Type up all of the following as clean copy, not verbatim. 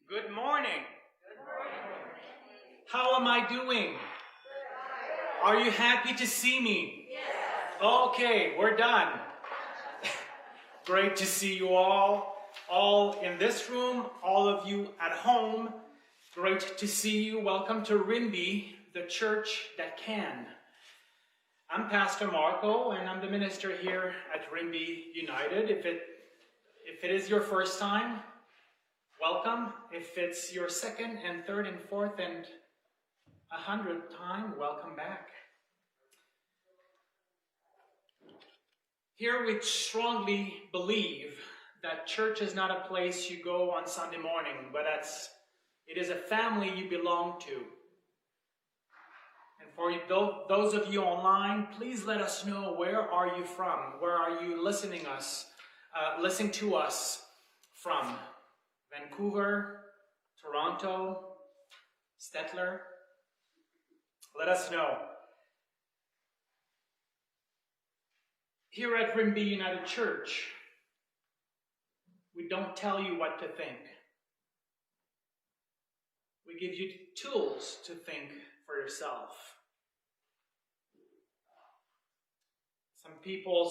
Good morning. How am I doing? Are you happy to see me? Yes. Okay, we're done. Great to see you all in this room, all of you at home. Great to see you. Welcome to Rimby, the church that can. I'm Pastor Marco, and I'm the minister here at Rimby United. If it is your first time, welcome. If it's your second and third and fourth and 100th time, welcome back. Here we strongly believe that church is not a place you go on Sunday morning, but it is a family you belong to. And for those of you online, please let us know, where are you from? Where are you listening to us from? Vancouver, Toronto, Stettler? Let us know. Here at Rimby United Church, we don't tell you what to think. We give you tools to think for yourself.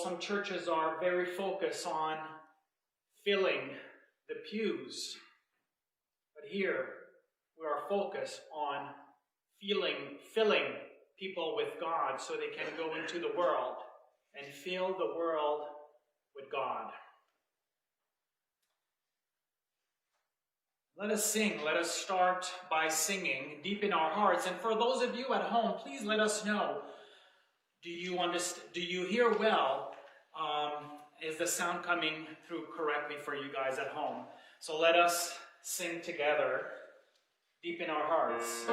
Some churches are very focused on filling the pews. But here, we are focused on filling people with God so they can go into the world and fill the world with God. Let us sing. Let us start by singing deep in our hearts. And for those of you at home, please let us know. Do you hear well? Is the sound coming through correctly for you guys at home? So let us sing together deep in our hearts.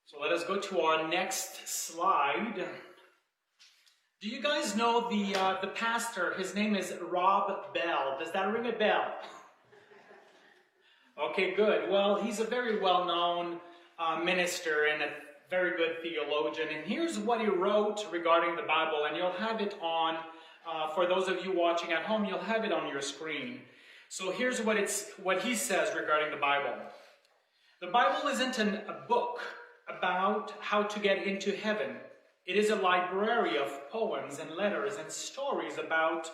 So let us go to our next slide. Do you guys know the pastor? His name is Rob Bell. Does that ring a bell? Okay, good. Well, he's a very well-known minister and a very good theologian. And here's what he wrote regarding the Bible. And you'll have it on, for those of you watching at home, you'll have it on your screen. So here's what he says regarding the Bible. The Bible isn't a book about how to get into heaven. It is a library of poems and letters and stories about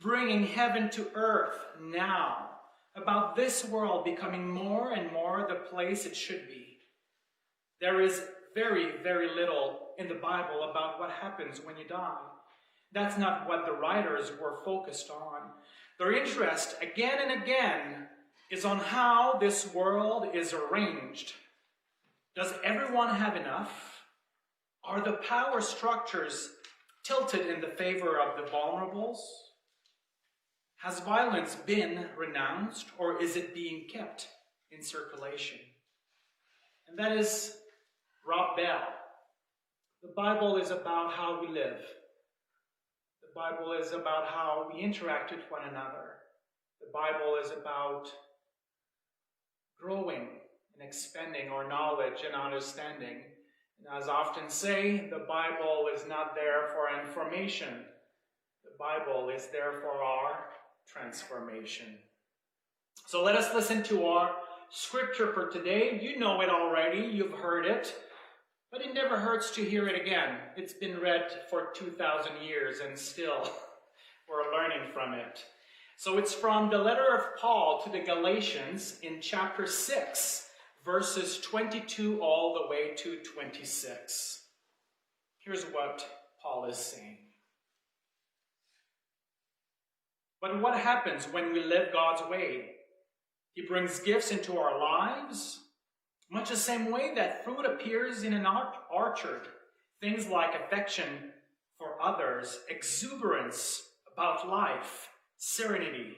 bringing heaven to earth now, about this world becoming more and more the place it should be. There is very, very little in the Bible about what happens when you die. That's not what the writers were focused on. Their interest, again and again, is on how this world is arranged. Does everyone have enough? Are the power structures tilted in the favor of the vulnerables? Has violence been renounced, or is it being kept in circulation? And that is Rob Bell. The Bible is about how we live. The Bible is about how we interact with one another. The Bible is about growing and expanding our knowledge and understanding. And as I often say, the Bible is not there for information. The Bible is there for our transformation. So let us listen to our scripture for today. You know it already. You've heard it. But it never hurts to hear it again. It's been read for 2,000 years and still we're learning from it. So it's from the letter of Paul to the Galatians in chapter 6, verses 22 all the way to 26. Here's what Paul is saying. But what happens when we live God's way? He brings gifts into our lives, much the same way that fruit appears in an orchard. Things like affection for others, exuberance about life, serenity.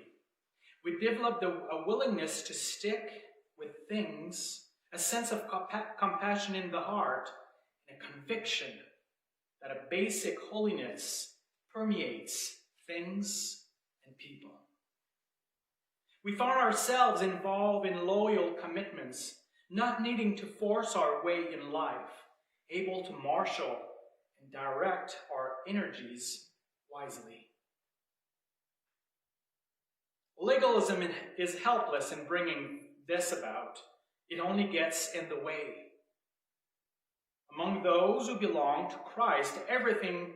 We develop a willingness to stick with things, a sense of compassion in the heart, and a conviction that a basic holiness permeates things and people. We find ourselves involved in loyal commitments, not needing to force our way in life, able to marshal and direct our energies wisely. Legalism is helpless in bringing this about. It only gets in the way. Among those who belong to Christ, everything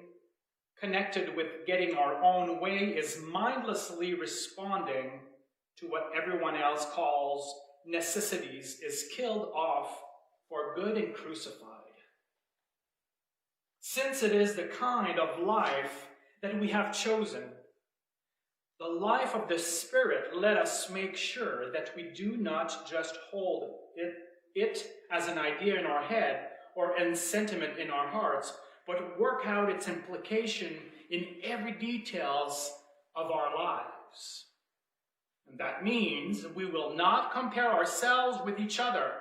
connected with getting our own way is mindlessly responding to what everyone else calls necessities, is killed off for good and crucified. Since it is the kind of life that we have chosen, the life of the Spirit, let us make sure that we do not just hold it as an idea in our head or a sentiment in our hearts, but work out its implication in every details of our lives. And that means we will not compare ourselves with each other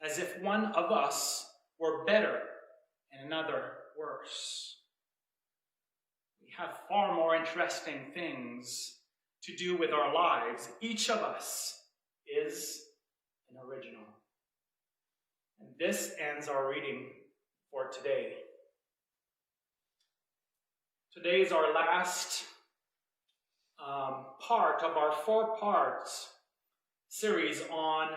as if one of us were better and another worse. We have far more interesting things to do with our lives. Each of us is an original. And this ends our reading for today. Today is our last part of our 4 parts series on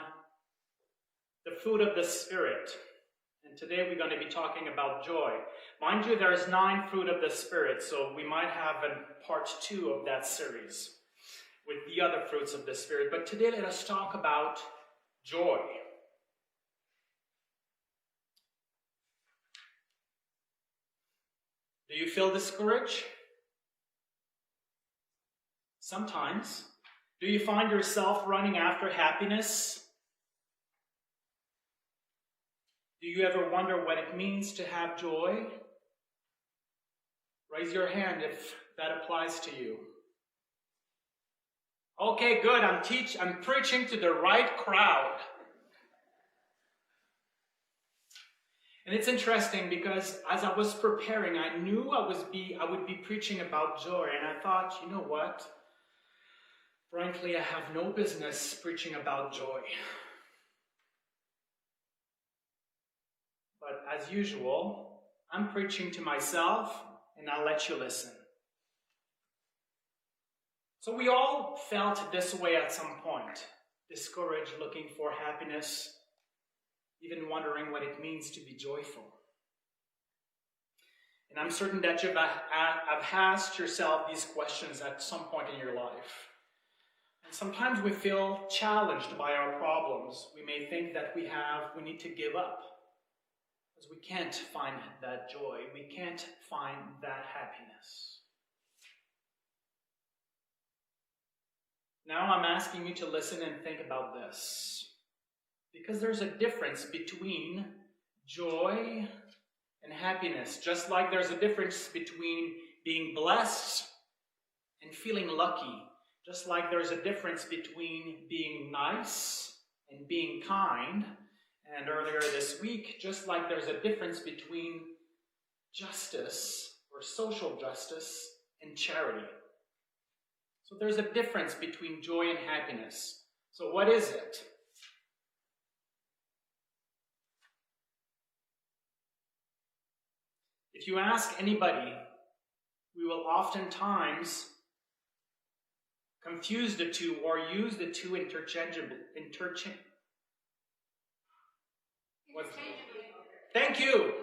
the fruit of the Spirit. And today we're going to be talking about joy. Mind you, there's 9 fruit of the Spirit, so we might have a part 2 of that series with the other fruits of the Spirit. But today let us talk about joy. Do you feel discouraged? Sometimes. Do you find yourself running after happiness? Do you ever wonder what it means to have joy? Raise your hand if that applies to you. Okay, good. I'm preaching to the right crowd. And it's interesting because as I was preparing, I knew I would be preaching about joy. And I thought, you know what? Frankly, I have no business preaching about joy. But as usual, I'm preaching to myself, and I'll let you listen. So we all felt this way at some point. discouraged, looking for happiness, even wondering what it means to be joyful. And I'm certain that you've asked yourself these questions at some point in your life. And sometimes we feel challenged by our problems. We may think that we need to give up, because we can't find that joy. We can't find that happiness. Now I'm asking you to listen and think about this, because there's a difference between joy and happiness, just like there's a difference between being blessed and feeling lucky, just like there's a difference between being nice and being kind, and earlier this week, just like there's a difference between justice or social justice and charity. So there's a difference between joy and happiness. So what is it? If you ask anybody, we will oftentimes confuse the two or use the two interchangeably. Thank you.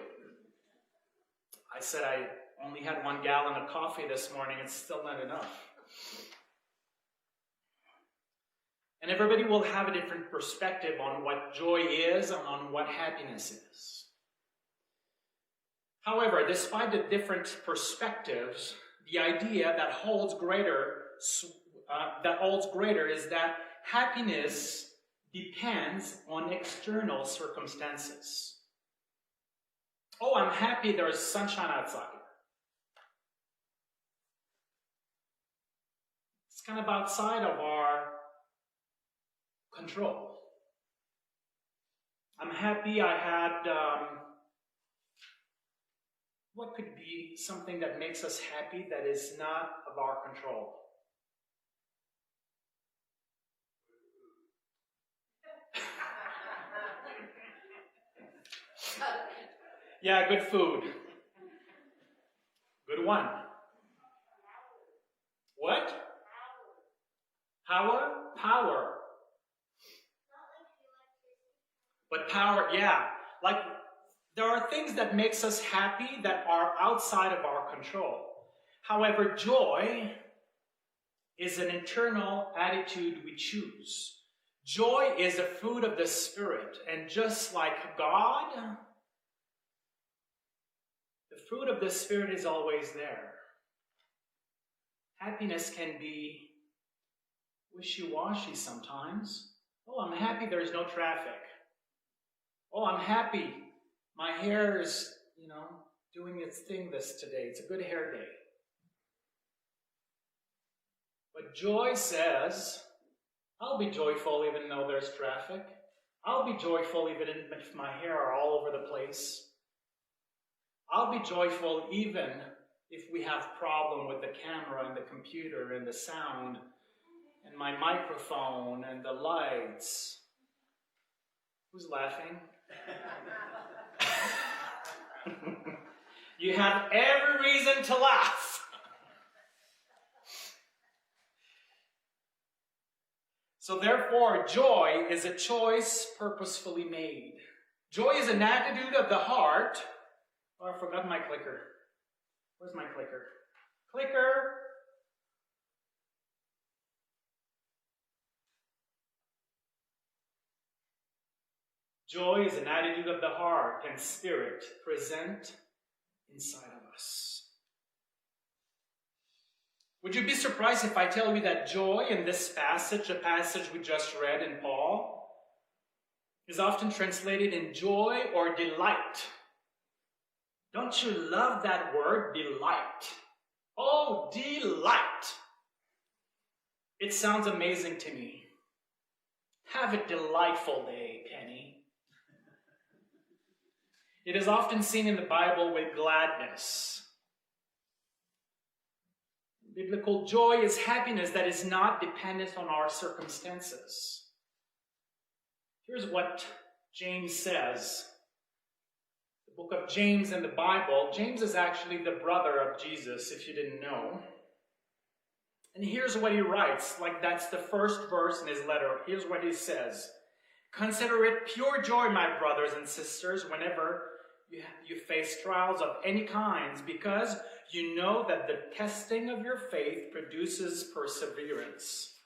I said I only had 1 gallon of coffee this morning. It's still not enough. And everybody will have a different perspective on what joy is and on what happiness is. However, despite the different perspectives, the idea that holds greater is that happiness depends on external circumstances. Oh, I'm happy there's sunshine outside. It's kind of outside of our control. I'm happy I had what could be something that makes us happy that is not of our control? Yeah, good food. Good one. What? Power. But power, yeah. Like, there are things that makes us happy that are outside of our control. However, joy is an internal attitude we choose. Joy is a fruit of the Spirit. And just like God, the fruit of the Spirit is always there. Happiness can be wishy-washy sometimes. Oh, I'm happy there's no traffic. Oh, I'm happy my hair is, doing its thing today. It's a good hair day. But joy says, I'll be joyful even though there's traffic. I'll be joyful even if my hair are all over the place. I'll be joyful even if we have problem with the camera and the computer and the sound and my microphone and the lights. Who's laughing? You have every reason to laugh. So therefore, joy is a choice purposefully made. Joy is an attitude of the heart. Oh, I forgot my clicker. Where's my clicker? Clicker! Joy is an attitude of the heart and spirit present inside of us. Would you be surprised if I tell you that joy in this passage, the passage we just read in Paul, is often translated in joy or delight? Don't you love that word, delight? Oh, delight! It sounds amazing to me. Have a delightful day, Penny. It is often seen in the Bible with gladness. Biblical joy is happiness that is not dependent on our circumstances. Here's what James says. The book of James in the Bible. James is actually the brother of Jesus, if you didn't know. And here's what he writes, like that's the first verse in his letter. Here's what he says. Consider it pure joy, my brothers and sisters, whenever you face trials of any kinds, because you know that the testing of your faith produces perseverance.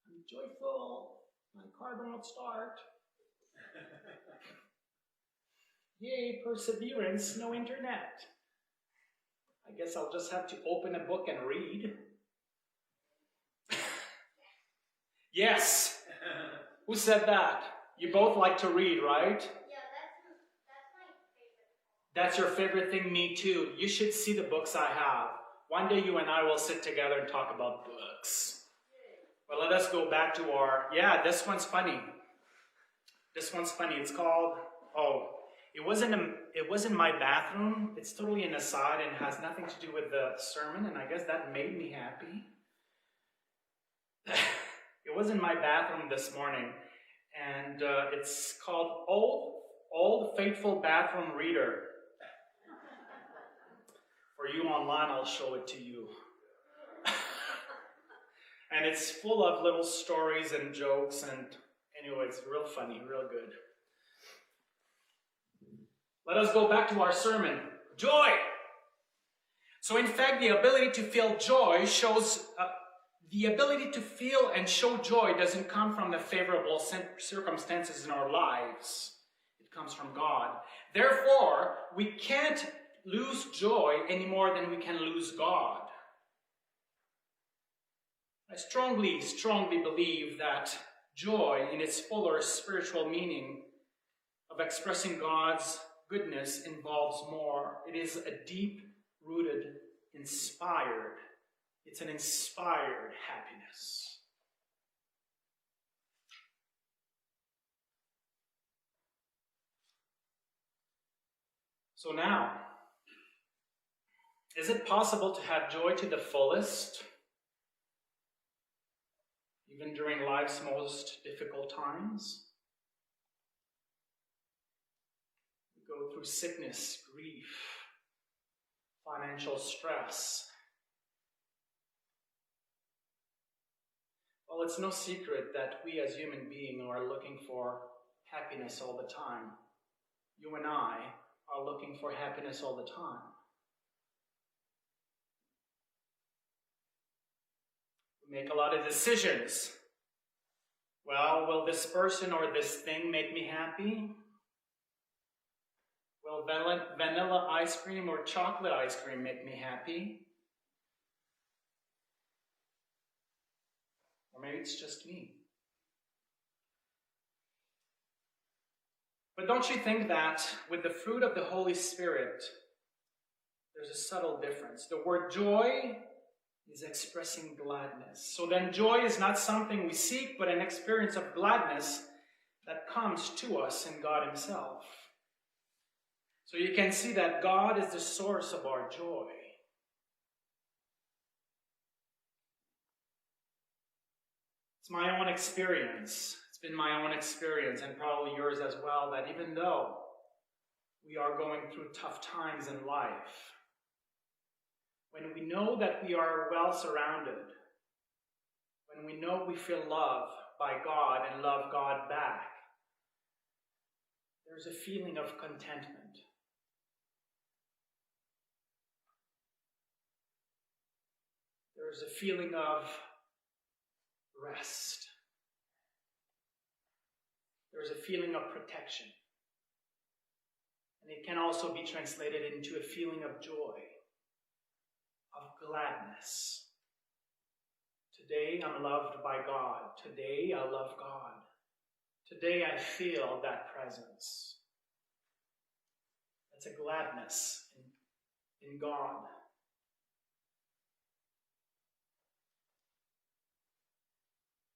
I'm joyful. My car won't start. Yay, perseverance, no internet. I guess I'll just have to open a book and read. Yes. Who said that? You both like to read, right? Yeah, that's my favorite. That's your favorite thing? Me too. You should see the books I have. One day you and I will sit together and talk about books. But let us go back to our, this one's funny. This one's funny. It's called, it wasn't my bathroom. It's totally an aside and has nothing to do with the sermon, and I guess that made me happy. It was in my bathroom this morning, and it's called Old Faithful Bathroom Reader. For you online, I'll show it to you. And it's full of little stories and jokes, and anyway, it's real funny, real good. Let us go back to our sermon. Joy! So in fact, the ability to feel joy shows... the ability to feel and show joy doesn't come from the favorable circumstances in our lives. It comes from God. Therefore, we can't lose joy any more than we can lose God. I strongly believe that joy, in its fuller spiritual meaning of expressing God's goodness, involves more. It is a deep-rooted, inspired. It's an inspired happiness. So now, is it possible to have joy to the fullest, even during life's most difficult times? We go through sickness, grief, financial stress. Well, it's no secret that we as human beings are looking for happiness all the time. You and I are looking for happiness all the time. We make a lot of decisions. Well, will this person or this thing make me happy? Will vanilla ice cream or chocolate ice cream make me happy? Or maybe it's just me. But don't you think that with the fruit of the Holy Spirit, there's a subtle difference? The word joy is expressing gladness. So then joy is not something we seek, but an experience of gladness that comes to us in God Himself. So you can see that God is the source of our joy. It's my own experience. It's been my own experience, and probably yours as well, that even though we are going through tough times in life, when we know that we are well surrounded, when we know we feel loved by God and love God back, there's a feeling of contentment. There's a feeling of rest. There's a feeling of protection. And it can also be translated into a feeling of joy, of gladness. Today I'm loved by God. Today I love God. Today I feel that presence. That's a gladness in God.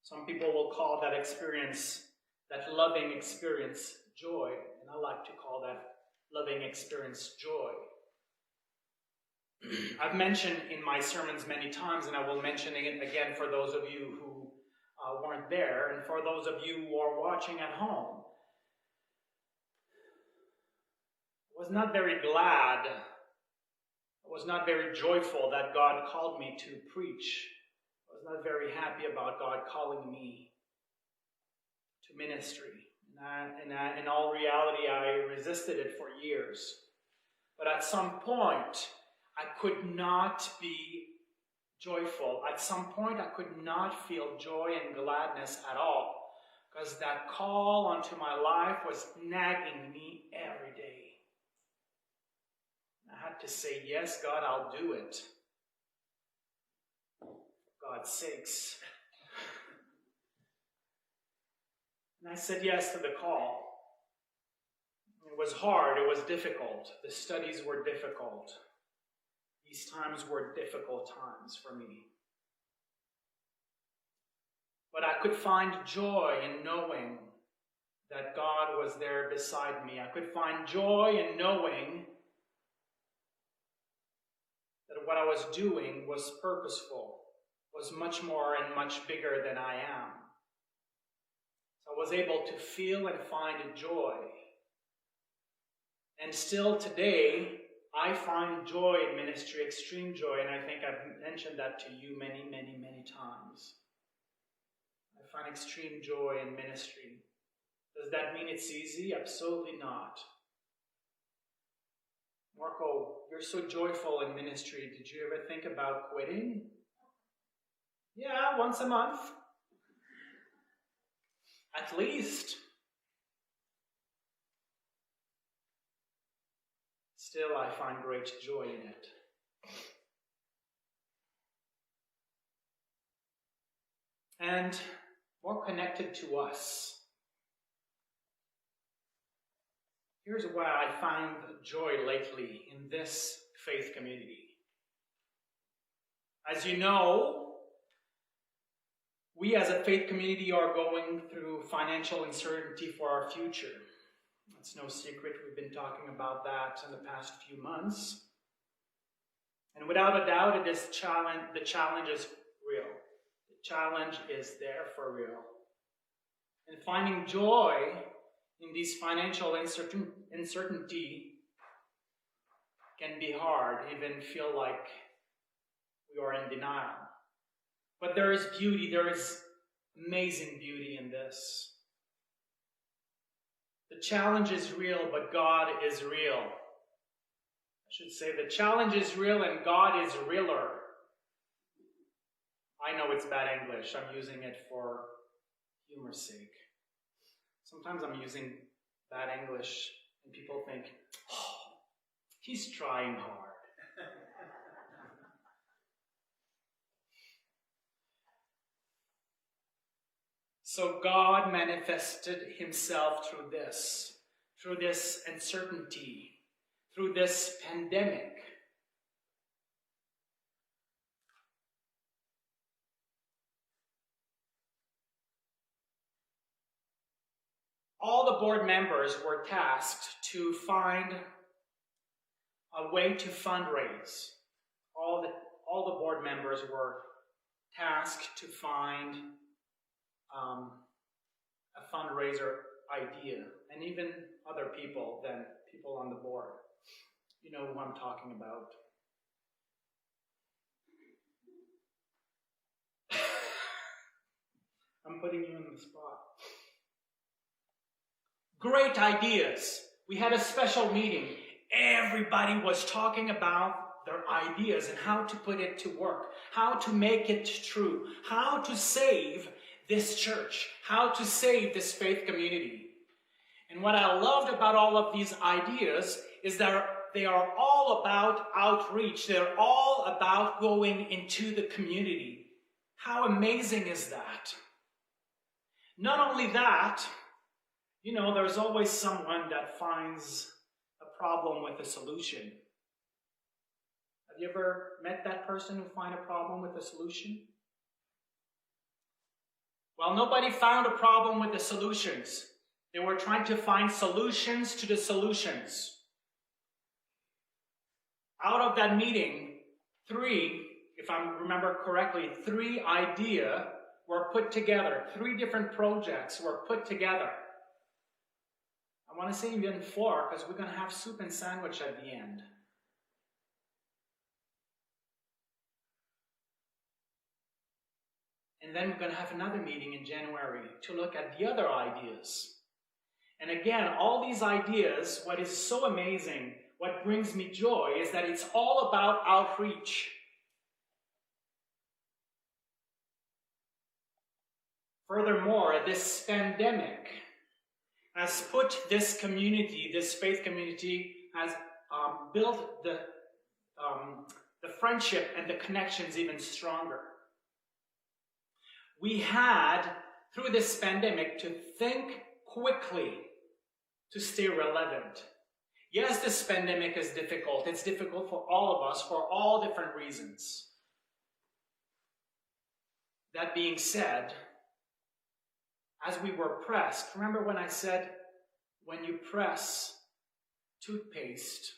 Some people will call that experience, that loving experience, joy. And I like to call that loving experience joy. I've mentioned in my sermons many times, and I will mention it again for those of you who weren't there, and for those of you who are watching at home. I was not very glad I was not very joyful that God called me to preach. I was not very happy about God calling me to ministry. In all reality, I resisted it for years. But at some point, I could not be joyful. At some point, I could not feel joy and gladness at all, because that call onto my life was nagging me every day. I had to say, yes, God, I'll do it. For God's sakes. And I said yes to the call. It was hard. It was difficult. The studies were difficult. These times were difficult times for me. But I could find joy in knowing that God was there beside me. I could find joy in knowing that what I was doing was purposeful, was much more and much bigger than I am. So I was able to feel and find joy. And still today, I find joy in ministry, extreme joy, and I think I've mentioned that to you many, many, many times. I find extreme joy in ministry. Does that mean it's easy? Absolutely not. Marco, you're so joyful in ministry. Did you ever think about quitting? Yeah, once a month. At least. Still, I find great joy in it. And more connected to us. Here's why I find joy lately in this faith community. As you know, we as a faith community are going through financial uncertainty for our future. It's no secret. We've been talking about that in the past few months. And without a doubt, the challenge is real. The challenge is there for real. And finding joy in these financial uncertainty can be hard, even feel like we are in denial. But there is beauty, there is amazing beauty in this. The challenge is real, but God is real. I should say the challenge is real and God is realer. I know it's bad English. I'm using it for humor's sake. Sometimes I'm using bad English and people think, oh, he's trying hard. So God manifested himself through this uncertainty, through this pandemic. All the board members were tasked to find a way to fundraise. All the board members were tasked to find a fundraiser idea, and even other people than people on the board. You know who I'm talking about. I'm putting you on the spot. Great ideas. We had a special meeting. Everybody was talking about their ideas and how to put it to work, how to make it true, how to save this church, how to save this faith community. And what I loved about all of these ideas is that they are all about outreach. They're all about going into the community. How amazing is that? Not only that, you know, there's always someone that finds a problem with a solution. Have you ever met that person who finds a problem with a solution? Well, nobody found a problem with the solutions. They were trying to find solutions to the solutions. Out of that meeting, if I remember correctly, 3 ideas were put together. 3 different projects were put together. I want to say even 4, because we're going to have soup and sandwich at the end. And then we're going to have another meeting in January to look at the other ideas. And again, all these ideas, what is so amazing, what brings me joy, is that it's all about outreach. Furthermore, this pandemic has put this community, this faith community, has built the friendship and the connections even stronger. We had, through this pandemic, to think quickly to stay relevant. Yes, this pandemic is difficult. It's difficult for all of us for all different reasons. That being said, as we were pressed, remember when I said, when you press toothpaste,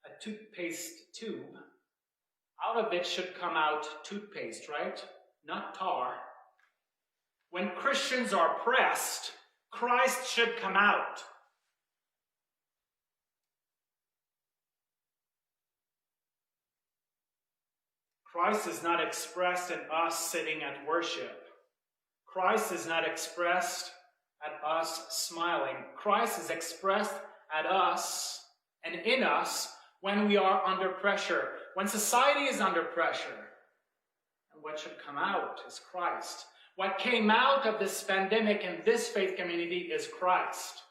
a toothpaste tube, out of it should come out toothpaste, right? Not tar. When Christians are pressed, Christ should come out. Christ is not expressed in us sitting at worship. Christ is not expressed at us smiling. Christ is expressed at us and in us when we are under pressure, when society is under pressure. And what should come out is Christ. What came out of this pandemic and this faith community is Christ.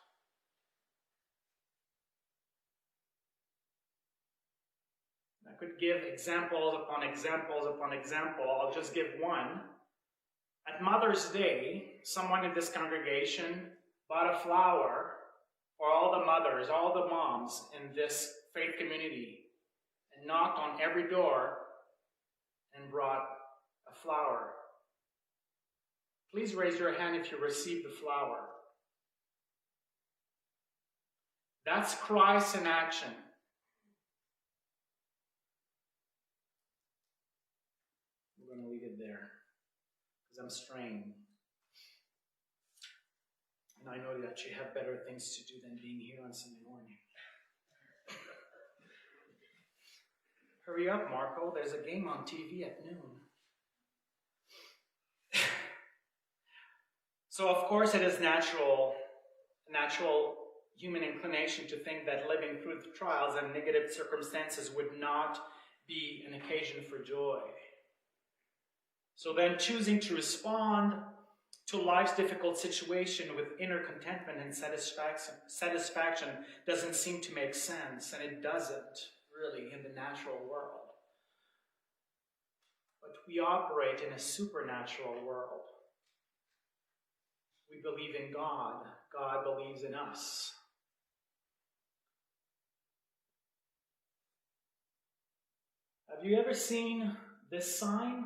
I could give examples upon examples upon example. I'll just give one. At Mother's Day, someone in this congregation bought a flower for all the mothers, all the moms in this faith community, and knocked on every door and brought a flower. Please raise your hand if you received the flower. That's Christ in action. We're going to leave it there because I'm straying. And I know that you have better things to do than being here on Sunday morning. Hurry up, Marco. There's a game on TV at noon. So, of course, it is natural human inclination to think that living through the trials and negative circumstances would not be an occasion for joy. So then choosing to respond to life's difficult situation with inner contentment and satisfaction doesn't seem to make sense, and it doesn't really in the natural world. But we operate in a supernatural world. We believe in God. God believes in us. Have you ever seen this sign?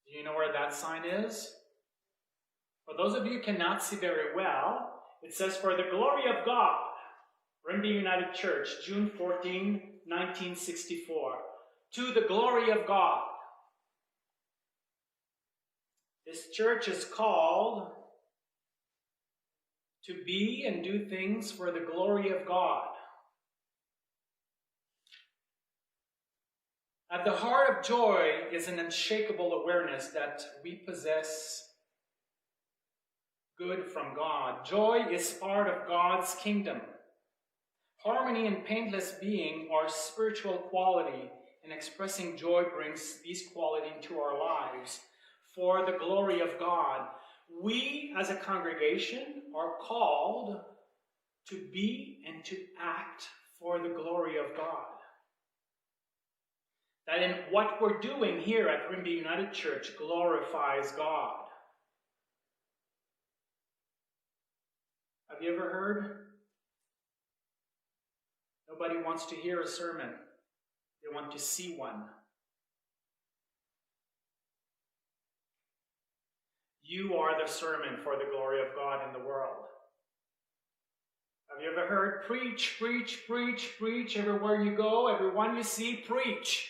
Do you know where that sign is? For those of you who cannot see very well, it says, "For the glory of God, Rimby United Church, June 14, 1964. To the glory of God." This church is called to be and do things for the glory of God. At the heart of joy is an unshakable awareness that we possess good from God. Joy is part of God's kingdom. Harmony and painless being are spiritual quality, and expressing joy brings these qualities into our lives for the glory of God. We, as a congregation, are called to be and to act for the glory of God. That in what we're doing here at Rimby United Church glorifies God. Have you ever heard? Nobody wants to hear a sermon. They want to see one. You are the sermon for the glory of God in the world. Have you ever heard? Preach, preach, preach, preach. Everywhere you go, everyone you see, preach.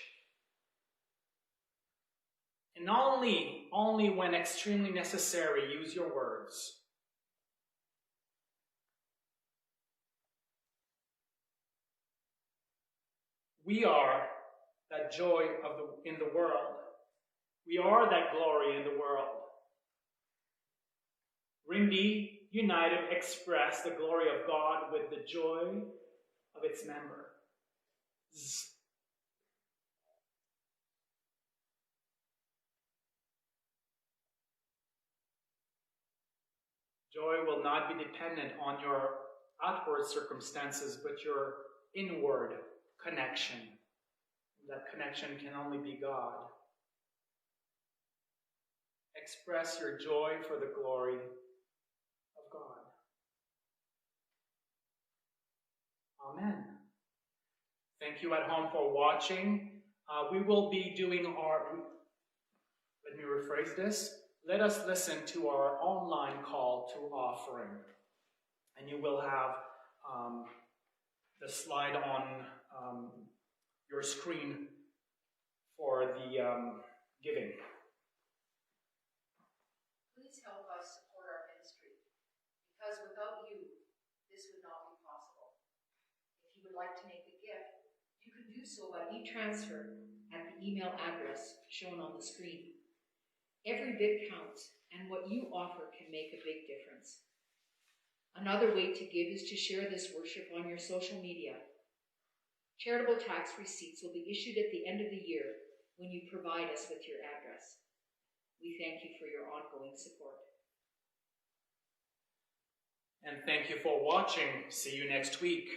And only when extremely necessary, use your words. We are that joy in the world. We are that glory in the world. Rimby United express the glory of God with the joy of its members. Joy will not be dependent on your outward circumstances, but your inward connection. That connection can only be God. Express your joy for the glory of God. Amen. Thank you at home for watching. We will be doing let me rephrase this. Let us listen to our online call to offering. And you will have the slide on your screen for the giving. Please help us support our ministry, because without you, this would not be possible. If you would like to make a gift, you can do so by e-transfer at the email address shown on the screen. Every bit counts, and what you offer can make a big difference. Another way to give is to share this worship on your social media. Charitable tax receipts will be issued at the end of the year when you provide us with your address. We thank you for your ongoing support. And thank you for watching. See you next week.